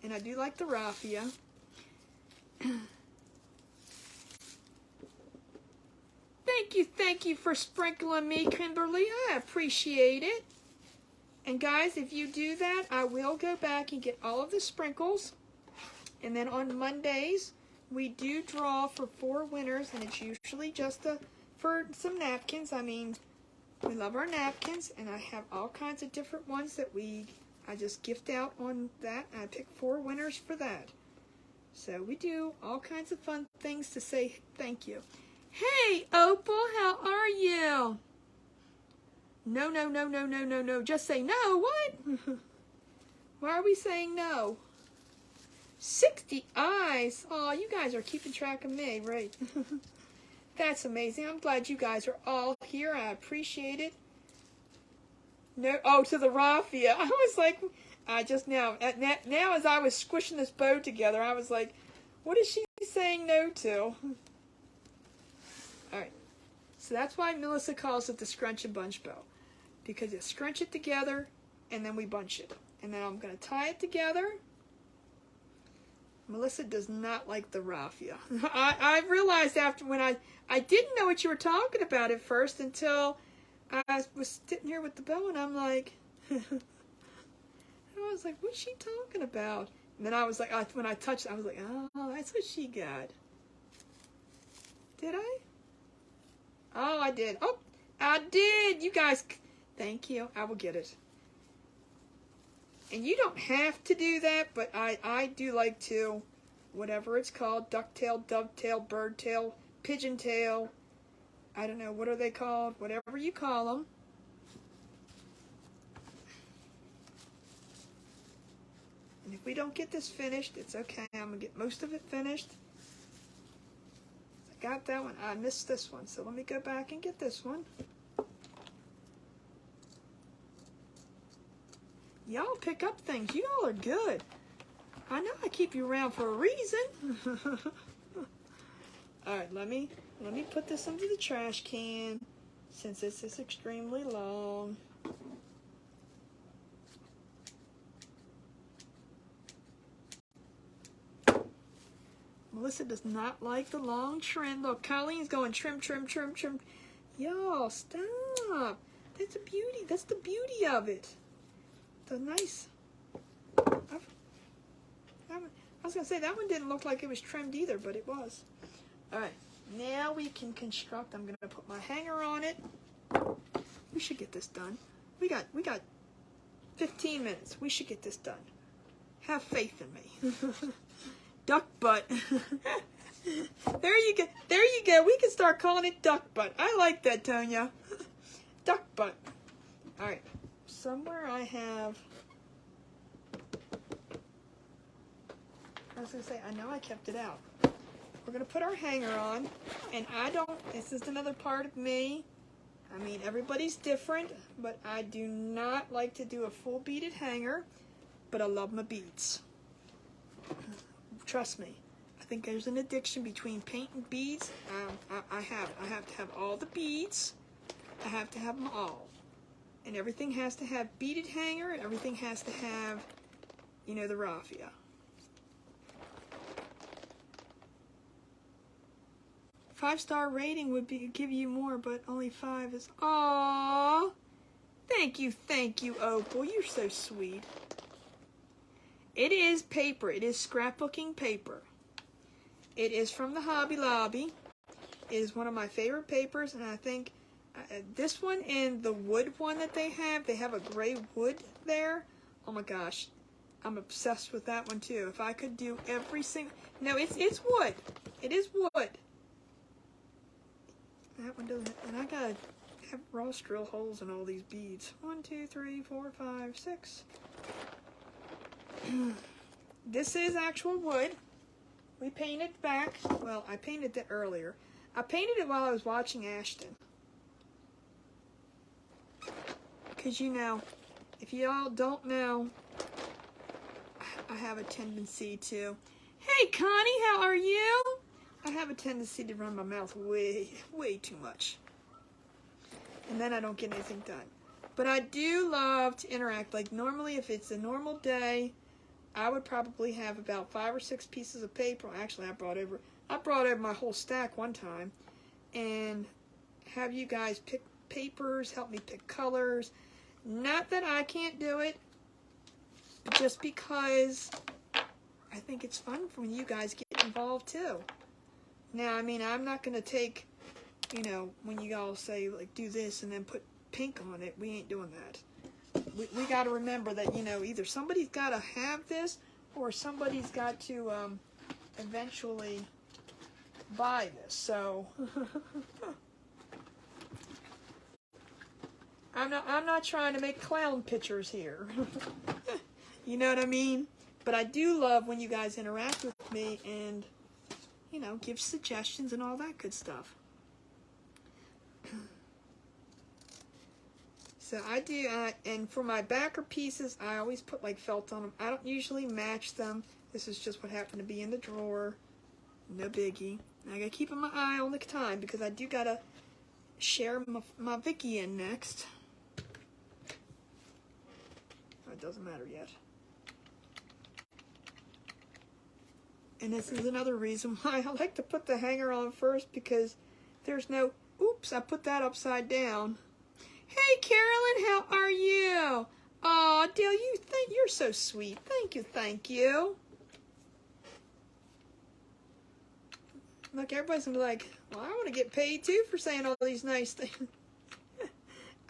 And I do like the raffia. Thank you for sprinkling me, Kimberly. I appreciate it. And guys, if you do that, I will go back and get all of the sprinkles. And then on Mondays, we do draw for 4 winners, and it's usually just for some napkins. I mean, we love our napkins, and I have all kinds of different ones that I just gift out on that. And I pick 4 winners for that. So we do all kinds of fun things to say thank you. Hey, Opal, how are you? No. Just say no. What? Why are we saying no? 60 eyes. Oh, you guys are keeping track of me, right? That's amazing. I'm glad you guys are all here. I appreciate it. No, oh, to the raffia. I was like, now as I was squishing this bow together, I was like, what is she saying no to? All right. So that's why Melissa calls it the scrunch and bunch bow. Because you scrunch it together, and then we bunch it. And then I'm going to tie it together. Melissa does not like the raffia. I realized after when I didn't know what you were talking about at first until I was sitting here with the bow, and I'm like, I was like, what's she talking about? And then I was like, when I touched it, I was like, oh, that's what she got. Did I? Oh, I did. Oh, I did. You guys... Thank you. I will get it. And you don't have to do that, but I do like to, whatever it's called, ducktail, dovetail, birdtail, pigeontail. I don't know. What are they called? Whatever you call them. If we don't get this finished, it's okay. I'm going to get most of it finished. I got that one. I missed this one. So let me go back and get this one. Y'all pick up things. You all are good. I know I keep you around for a reason. Alright, let me put this into the trash can since this is extremely long. Melissa does not like the long trim. Look, Colleen's going trim, trim, trim, trim. Y'all, stop. That's a beauty. That's the beauty of it. The nice. I was going to say, that one didn't look like it was trimmed either, but it was. All right, now we can construct. I'm going to put my hanger on it. We should get this done. We got 15 minutes. We should get this done. Have faith in me. Duck butt. There you go. There you go. We can start calling it duck butt. I like that, Tonya. Duck butt. All right. Somewhere I have. I was going to say, I know I kept it out. We're going to put our hanger on. And this is another part of me. I mean, everybody's different. But I do not like to do a full beaded hanger. But I love my beads. Trust me. I think there's an addiction between paint and beads. I have to have all the beads. I have to have them all. And everything has to have beaded hanger. And everything has to have, you know, the raffia. 5-star rating would give you more, but only 5 is. Aww. Thank you, Opal. You're so sweet. It is paper. It is scrapbooking paper. It is from the Hobby Lobby. It is one of my favorite papers, and I think this one and the wood one that they have a gray wood there. Oh my gosh. I'm obsessed with that one too. If I could do every single. No, it's wood. It is wood. That one doesn't. And I gotta have Ross drill holes in all these beads. 1, 2, 3, 4, 5, 6. This is actual wood. We painted back. Well, I painted it earlier. I painted it while I was watching Ashton. Because, you know, if y'all don't know, I have a tendency to. Hey, Connie, how are you? I have a tendency to run my mouth way too much. And then I don't get anything done. But I do love to interact. Like, normally, if it's a normal day, I would probably have about 5 or 6 pieces of paper. Actually, I brought over my whole stack one time. And have you guys pick papers, help me pick colors. Not that I can't do it, but just because I think it's fun when you guys get involved too. Now, I mean, I'm not going to take, you know, when you all say, like, do this and then put pink on it. We ain't doing that. We got to remember that, you know, either somebody's got to have this or somebody's got to eventually buy this. So, I'm not trying to make clown pictures here. You know what I mean? But I do love when you guys interact with me and, you know, give suggestions and all that good stuff. So I do, and for my backer pieces, I always put like felt on them. I don't usually match them. This is just what happened to be in the drawer. No biggie. I gotta keep my eye on the time because I do gotta share my Vicky in next. It doesn't matter yet. And this is another reason why I like to put the hanger on first, because there's no, oops, I put that upside down. Hey, Carolyn, how are you? Aw, Dale, you're so sweet. Thank you. Look, everybody's gonna be like, well, I want to get paid too for saying all these nice things.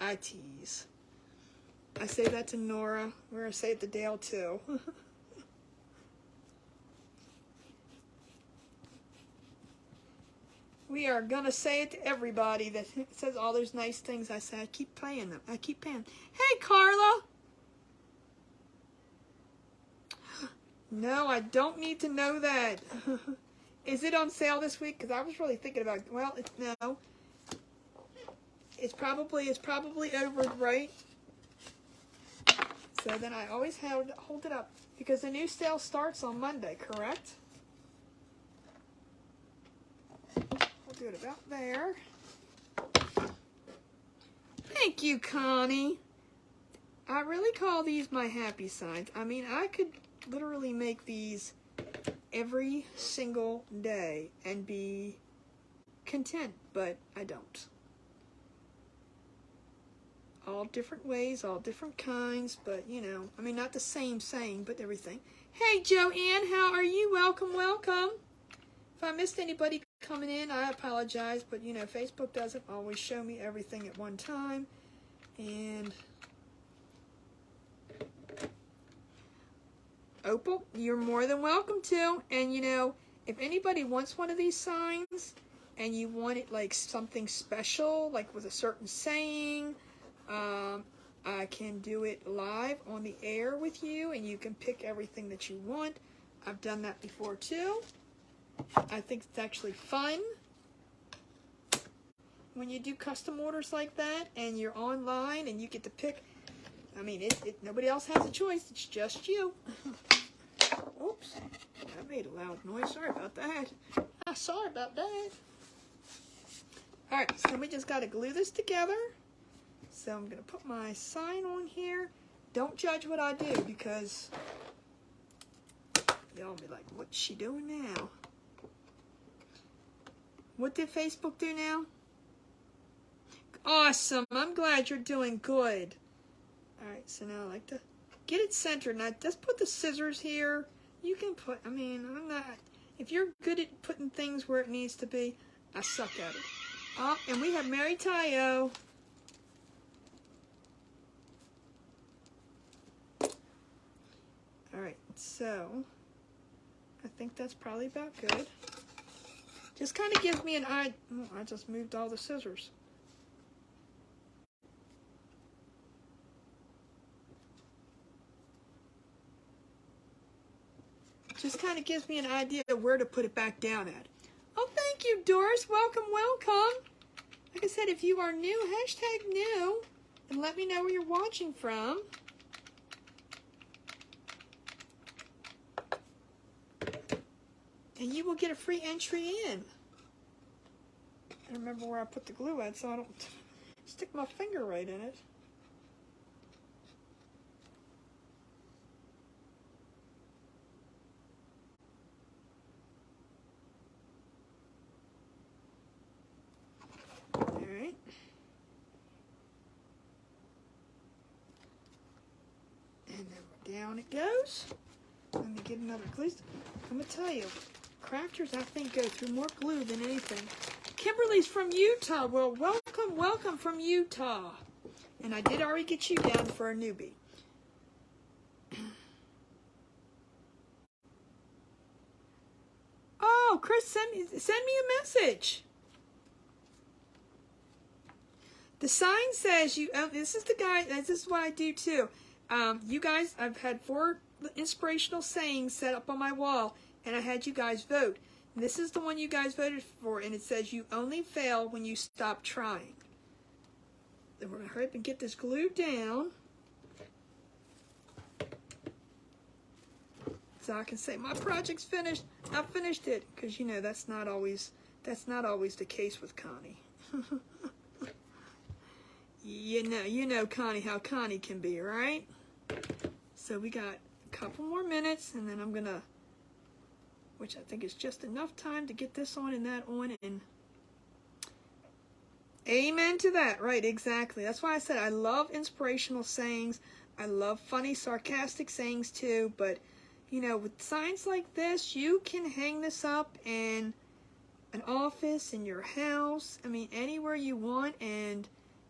I tease. I say that to Nora. We're gonna say it to Dale too. We are gonna say it to everybody that says all those nice things I say. I keep paying them. I keep paying. Hey, Carla. No, I don't need to know that. Is it on sale this week? Because I was really thinking about, well, no. It's probably over, right? So then I always hold it up. Because the new sale starts on Monday, correct? We'll do it about there. Thank you, Connie. I really call these my happy signs. I mean, I could literally make these every single day and be content, but I don't. All different ways, all different kinds, but you know, I mean, not the same, but everything. Hey, Joanne, how are you? Welcome, welcome. If I missed anybody coming in, I apologize, but you know, Facebook doesn't always show me everything at one time. And Opal, you're more than welcome to. And you know, if anybody wants one of these signs and you want it like something special, like with a certain saying, I can do it live on the air with you and you can pick everything that you want. I've done that before too. I think it's actually fun when you do custom orders like that and you're online and you get to pick. I mean, nobody else has a choice. It's just you. Oops, that made a loud noise. Sorry about that. Sorry about that. All right, so we just got to glue this together. So I'm going to put my sign on here. Don't judge what I do because y'all be like, what's she doing now? What did Facebook do now? Awesome. I'm glad you're doing good. All right, so now I like to get it centered. Now, just put the scissors here. You can put, I mean, I'm not, if you're good at putting things where it needs to be, I suck at it. Oh, and we have Mary Tayo. All right, so I think that's probably about good. Just kind of gives me an eye. Oh, I just moved all the scissors. Just kind of gives me an idea of where to put it back down at. Oh, thank you, Doris. Welcome, welcome. Like I said, if you are new, hashtag new, and let me know where you're watching from. And you will get a free entry in. I remember where I put the glue at so I don't stick my finger right in it. Alright. And then down it goes. Let me get another glue. I'm going to tell you, crafters, I think, go through more glue than anything. Kimberly's from Utah. Well, welcome, welcome from Utah. And I did already get you down for a newbie. Oh, Chris, send me a message. The sign says you. Oh, this is the guy. This is what I do too. You guys, I've had 4 inspirational sayings set up on my wall, and I had you guys vote. And this is the one you guys voted for, and it says you only fail when you stop trying. Then we're gonna hurry up and get this glued down, so I can say my project's finished. I finished it, because you know that's not always the case with Connie. You know Connie, how Connie can be, right? So we got a couple more minutes, and then I'm gonna, which I think is just enough time to get this on and that on, and amen to that, right? Exactly. That's why I said I love inspirational sayings. I love funny, sarcastic sayings too, but you know, with signs like this, you can hang this up in an office, in your house, I mean, anywhere you want, and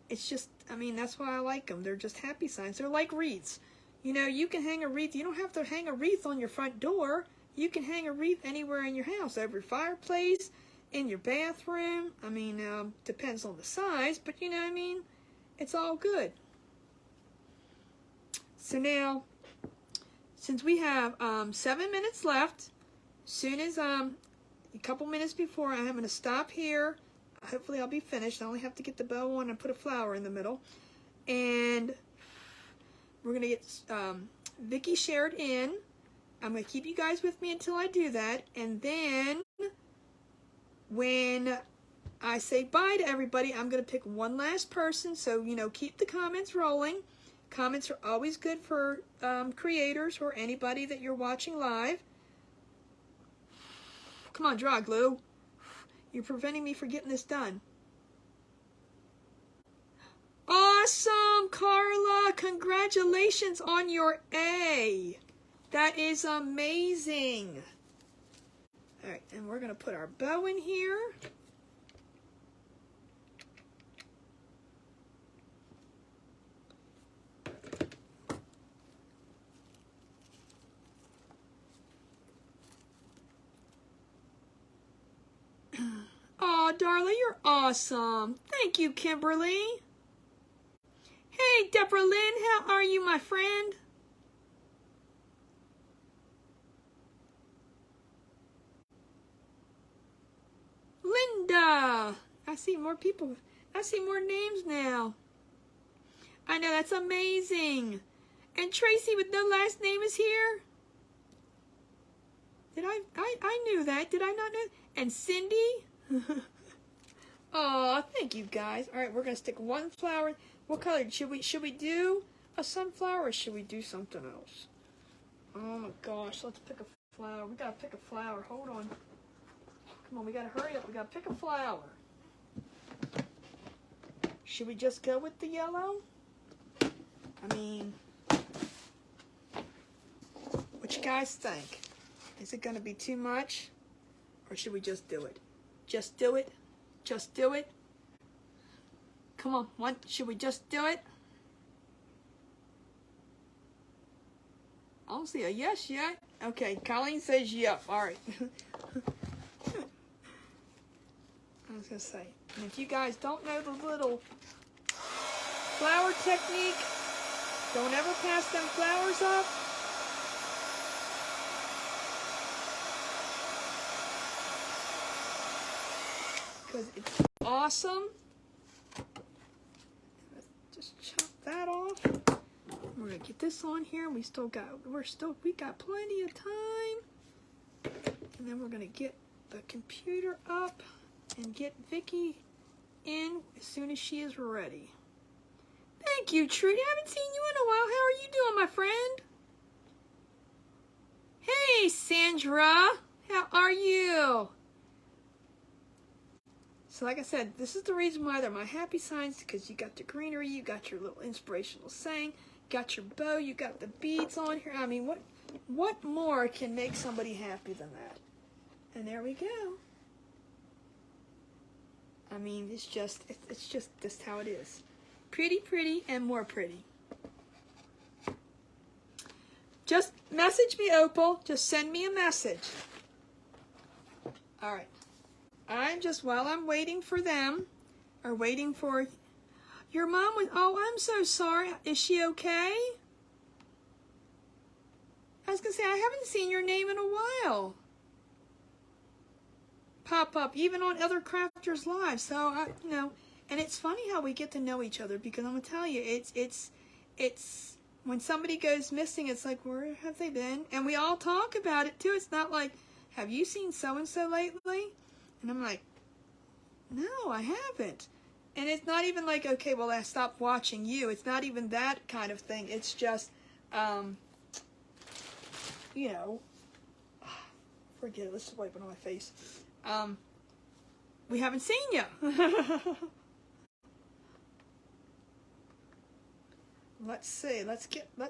it's just, I mean, that's why I like them. They're just happy signs. They're like wreaths. You know, you can hang a wreath. You don't have to hang a wreath on your front door. You can hang a wreath anywhere in your house, over your fireplace, in your bathroom. I mean, depends on the size, but you know what I mean? It's all good. So now, since we have 7 minutes left, soon as a couple minutes before, I'm going to stop here. Hopefully I'll be finished. I only have to get the bow on and put a flower in the middle. And we're going to get Vicki shared in. I'm going to keep you guys with me until I do that. And then when I say bye to everybody, I'm going to pick one last person. So, you know, keep the comments rolling. Comments are always good for creators or anybody that you're watching live. Come on, draw glue. You're preventing me from getting this done. Awesome, Carla. Congratulations on your A. That is amazing. All right, and we're going to put our bow in here. Oh, darling, you're awesome. Thank you, Kimberly. Hey, Deborah Lynn, how are you, my friend? Linda. I see more people. I see more names now. I know, that's amazing. And Tracy with no last name is here. Did I knew that. Did I not know? And Cindy. Oh, thank you guys. All right, we're gonna stick one flower. What color should we do? A sunflower, or should we do something else? Oh my gosh, let's pick a flower. We gotta pick a flower. Hold on. Come on, we gotta hurry up. We gotta pick a flower. Should we just go with the yellow? I mean, what you guys think? Is it gonna be too much? Or should we just do it? Just do it? Just do it? Come on, what? Should we just do it? I don't see a yes yet. Okay, Colleen says yep. All right. I was going to say, and if you guys don't know the little flower technique, don't ever pass them flowers up. Because it's awesome. Let's just chop that off. We're gonna get this on here. We got plenty of time. And then we're gonna get the computer up and get Vicki in as soon as she is ready. Thank you, Trudy. I haven't seen you in a while. How are you doing, my friend? Hey, Sandra. How are you? So like I said, this is the reason why they're my happy signs, because you got the greenery, you got your little inspirational saying, got your bow, you got the beads on here. I mean, what more can make somebody happy than that? And there we go. I mean, it's just how it is. Pretty, pretty, and more pretty. Just message me, Opal. Just send me a message. All right. While I'm waiting for them, or waiting for your mom was, oh, I'm so sorry. Is she okay? I was going to say, I haven't seen your name in a while pop up, even on other crafters' lives. So, you know, and it's funny how we get to know each other, because I'm going to tell you, it's when somebody goes missing, it's like, where have they been? And we all talk about it, too. It's not like, have you seen so-and-so lately? And I'm like, no, I haven't. And it's not even like, okay, well, I stopped watching you. It's not even that kind of thing. It's just, you know, forget it. Let's just wipe it on my face. We haven't seen you. Let's see. Let's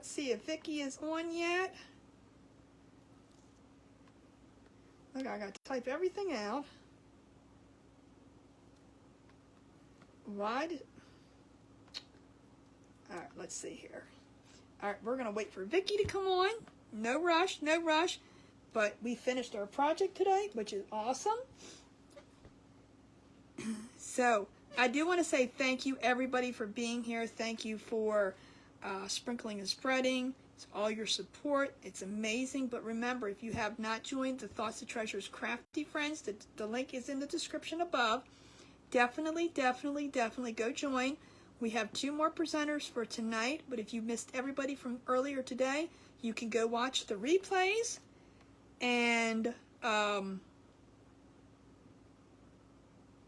see if Vicki is on yet. Look, I got to type everything out. Why? All right, let's see here. All right, we're going to wait for Vicki to come on. No rush, no rush. But we finished our project today, which is awesome. So, I do want to say thank you, everybody, for being here. Thank you for sprinkling and spreading. So all your support, it's amazing. But remember, if you have not joined the Thoughts to Treasures Crafty Friends, the link is in the description above. Definitely go join. We have 2 more presenters for tonight, but if you missed everybody from earlier today, you can go watch the replays. And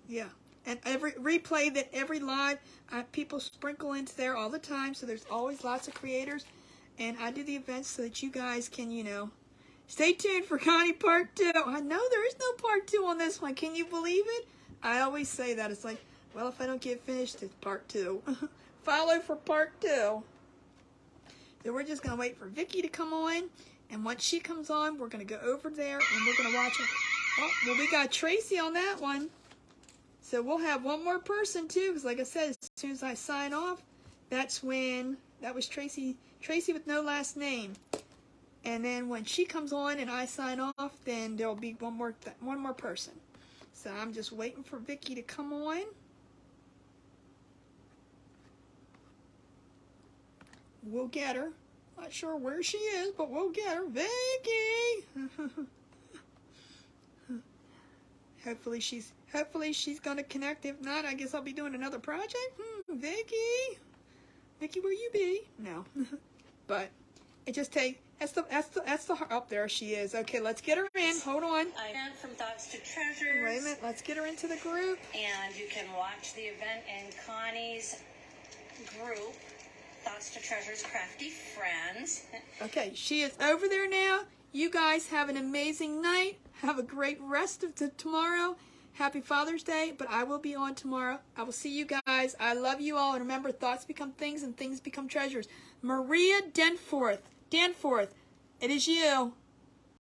yeah, and every replay, that every live, people sprinkle into there all the time, so there's always lots of creators. And I do the events so that you guys can, you know, stay tuned for Connie Part 2. I know there is no Part 2 on this one. Can you believe it? I always say that. It's like, well, if I don't get finished, it's Part 2. Follow for Part 2. So we're just going to wait for Vicki to come on. And once she comes on, we're going to go over there and we're going to watch it. Oh, well, we got Tracy on that one. So we'll have one more person too, because like I said, as soon as I sign off, that's when, that was Tracy with no last name. And then when she comes on and I sign off, then there'll be one more person. So I'm just waiting for Vicki to come on. We'll get her. Not sure where she is, but we'll get her. Vicki! Hopefully she's gonna connect. If not, I guess I'll be doing another project. Vicki, where you be? No, but it just takes. That's the. Oh, there she is. Okay, let's get her in. Hold on. I'm from Thoughts to Treasures. Wait a minute. Let's get her into the group. And you can watch the event in Connie's group, Thoughts to Treasures Crafty Friends. Okay, she is over there now. You guys have an amazing night. Have a great rest of tomorrow. Happy Father's Day, but I will be on tomorrow. I will see you guys. I love you all. And remember, thoughts become things and things become treasures. Maria Danforth, it is you.